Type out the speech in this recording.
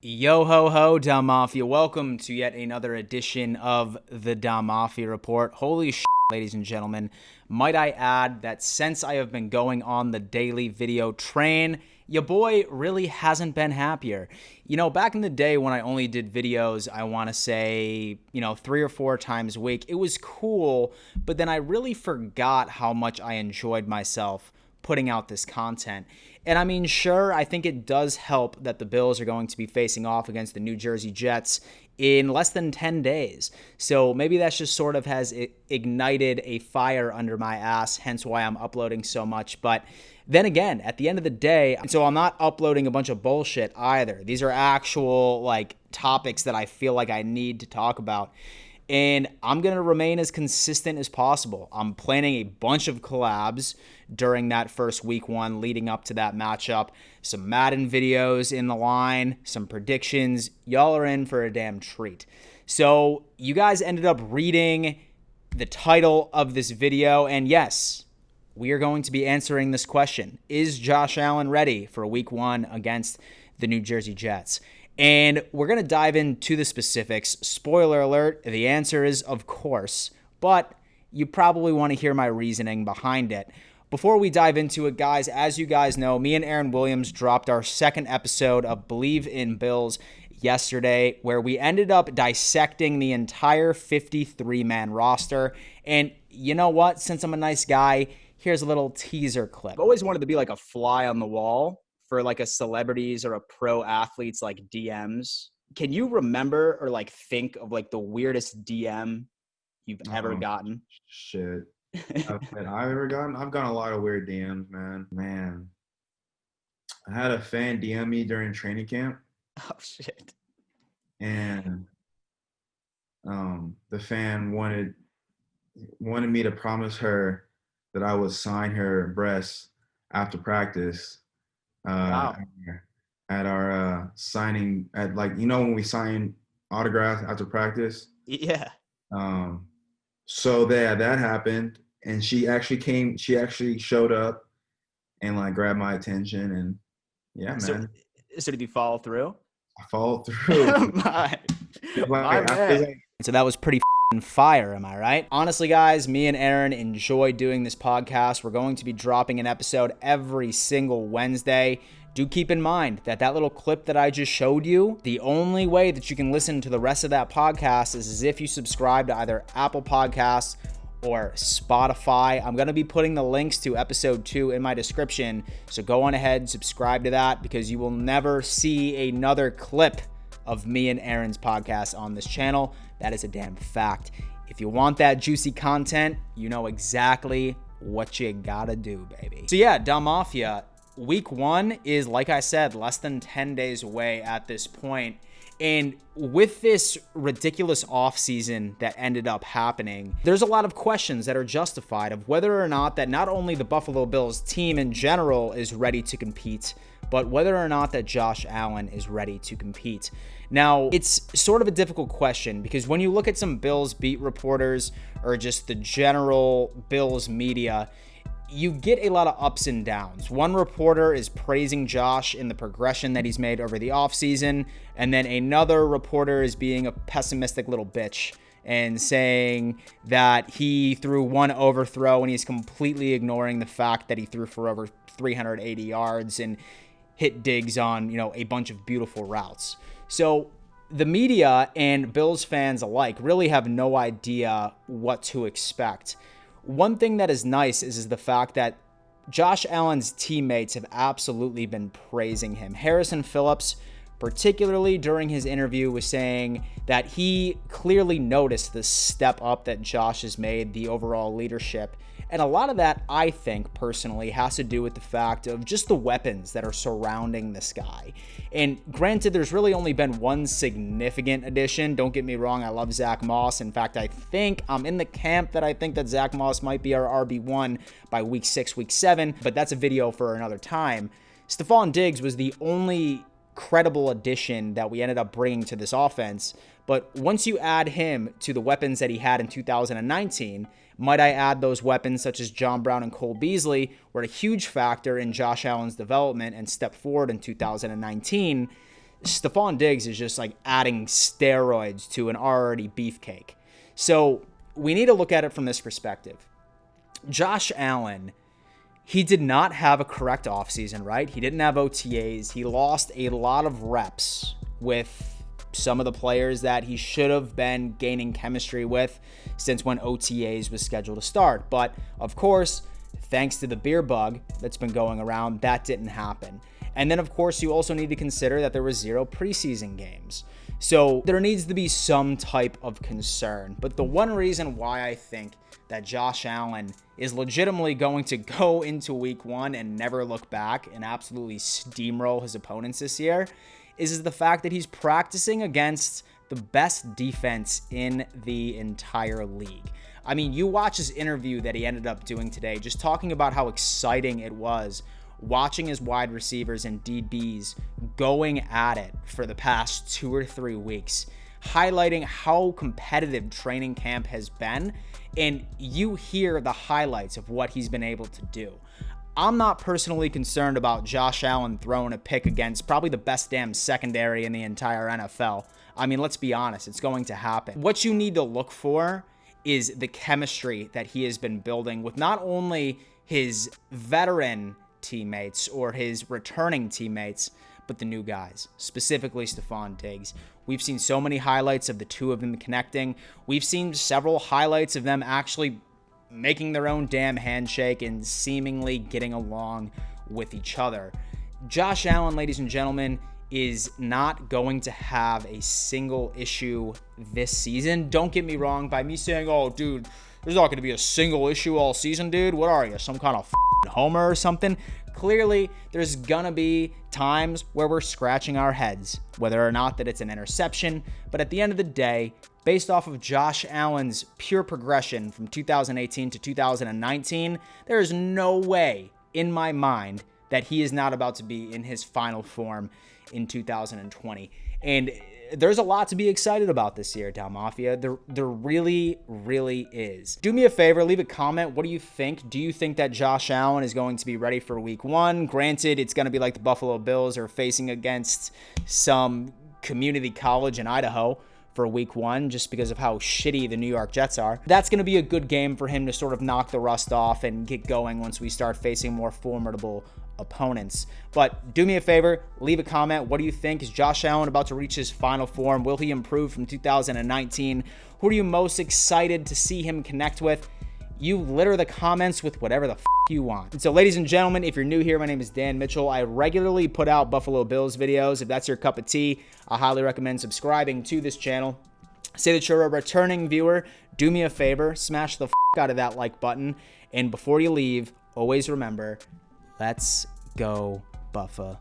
Yo ho ho, Dom Mafia. Welcome to yet another edition of the Dom Mafia Report. Holy shit, ladies and gentlemen. Might I add that since I have been going on the daily video train, your boy really hasn't been happier. You know, back in the day when I only did videos, I want to say, 3 or 4 times a week, it was cool, but then I really forgot how much I enjoyed myself putting out this content. And I mean, sure, I think it does help that the Bills are going to be facing off against the New Jersey Jets in less than 10 days. So maybe that just sort of has ignited a fire under my ass, hence why I'm uploading so much. But then again, at the end of the day, so I'm not uploading a bunch of bullshit either. These are actual topics that I feel like I need to talk about. And I'm going to remain as consistent as possible. I'm planning a bunch of collabs during that first week one leading up to that matchup. Some Madden videos in the line, some predictions. Y'all are in for a damn treat. So you guys ended up reading the title of this video. And yes, we are going to be answering this question. Is Josh Allen ready for week one against the New Jersey Jets? And we're going to dive into the specifics. Spoiler alert, the answer is of course, but you probably want to hear my reasoning behind it. Before we dive into it, guys, as you guys know, me and Aaron Williams dropped our second episode of BLEAV in Bills yesterday, where we ended up dissecting the entire 53-man roster. And you know what? Since I'm a nice guy, here's a little teaser clip. I've always wanted to be like a fly on the wall for a celebrities or a pro athletes DMs. Can you remember or think of the weirdest DM you've ever gotten? Shit. I've ever gotten? I've gotten a lot of weird DMs, man. I had a fan DM me during training camp. Oh shit. And the fan wanted me to promise her that I would sign her breasts after practice. Wow. At our signing at when we sign autographs after practice. Yeah. So that happened, and she actually showed up and grabbed my attention, and yeah, man. So did you follow through? I followed through. my man. So that was pretty fire, am I right? Honestly, guys, me and Aaron enjoy doing this podcast. We're going to be dropping an episode every single Wednesday. Do keep in mind that little clip that I just showed you, the only way that you can listen to the rest of that podcast is if you subscribe to either Apple Podcasts or Spotify. I'm going to be putting the links to episode 2 in my description, so go on ahead, subscribe to that, because you will never see another clip of me and Aaron's podcast on this channel. That is a damn fact. If you want that juicy content, you know exactly what you gotta do, baby. So yeah, Dom Mafia, week one is, like I said, less than 10 days away at this point. And with this ridiculous offseason that ended up happening, there's a lot of questions that are justified of whether or not that not only the Buffalo Bills team in general is ready to compete, but whether or not that Josh Allen is ready to compete. Now, it's sort of a difficult question because when you look at some Bills beat reporters or just the general Bills media, you get a lot of ups and downs. One reporter is praising Josh in the progression that he's made over the offseason, and then another reporter is being a pessimistic little bitch and saying that he threw one overthrow and he's completely ignoring the fact that he threw for over 380 yards and hit digs on, a bunch of beautiful routes. So the media and Bills fans alike really have no idea what to expect. One thing that is nice is the fact that Josh Allen's teammates have absolutely been praising him. Harrison Phillips, particularly during his interview, was saying that he clearly noticed the step up that Josh has made, the overall leadership. And a lot of that, I think, personally, has to do with the fact of just the weapons that are surrounding this guy. And granted, there's really only been one significant addition. Don't get me wrong, I love Zach Moss. In fact, I think I'm in the camp that I think that Zach Moss might be our RB1 by week 6, week 7, but that's a video for another time. Stephon Diggs was the only credible addition that we ended up bringing to this offense. But once you add him to the weapons that he had in 2019, might I add those weapons such as John Brown and Cole Beasley were a huge factor in Josh Allen's development and step forward in 2019. Stephon Diggs is just like adding steroids to an already beefcake. So we need to look at it from this perspective. Josh Allen, he did not have a correct offseason, right? He didn't have OTAs. He lost a lot of reps with some of the players that he should have been gaining chemistry with since when OTAs was scheduled to start. But of course, thanks to the beer bug that's been going around, that didn't happen. And then of course, you also need to consider that there was 0 preseason games. So there needs to be some type of concern. But the one reason why I think that Josh Allen is legitimately going to go into week 1 and never look back and absolutely steamroll his opponents this year is the fact that he's practicing against the best defense in the entire league. I mean, you watch his interview that he ended up doing today, just talking about how exciting it was watching his wide receivers and DBs going at it for the past 2 or 3 weeks, highlighting how competitive training camp has been, and you hear the highlights of what he's been able to do. I'm not personally concerned about Josh Allen throwing a pick against probably the best damn secondary in the entire NFL. I mean, let's be honest, it's going to happen. What you need to look for is the chemistry that he has been building with not only his veteran teammates or his returning teammates, but the new guys, specifically Stephon Diggs. We've seen so many highlights of the two of them connecting. We've seen several highlights of them actually making their own damn handshake and seemingly getting along with each other. Josh Allen, ladies and gentlemen, is not going to have a single issue this season. Don't get me wrong by me saying, oh, dude, there's not going to be a single issue all season, dude. What are you, some kind of homer or something? Clearly, there's going to be times where we're scratching our heads, whether or not that it's an interception. But at the end of the day, based off of Josh Allen's pure progression from 2018 to 2019, there is no way in my mind that he is not about to be in his final form in 2020. And there's a lot to be excited about this year, Dow Mafia. There really, really is. Do me a favor, leave a comment. What do you think? Do you think that Josh Allen is going to be ready for week 1? Granted, it's going to be like the Buffalo Bills are facing against some community college in Idaho for week 1 just because of how shitty the New York Jets are. That's going to be a good game for him to sort of knock the rust off and get going once we start facing more formidable opponents. But do me a favor, leave a comment. What do you think? Is Josh Allen about to reach his final form? Will he improve from 2019? Who are you most excited to see him connect with? You litter the comments with whatever the you want. And so, ladies and gentlemen, if you're new here, my name is Dan Mitchell. I regularly put out Buffalo Bills videos. If that's your cup of tea, I highly recommend subscribing to this channel. Say that you're a returning viewer. Do me a favor, smash the out of that like button. And before you leave, always remember, let's go Buffalo.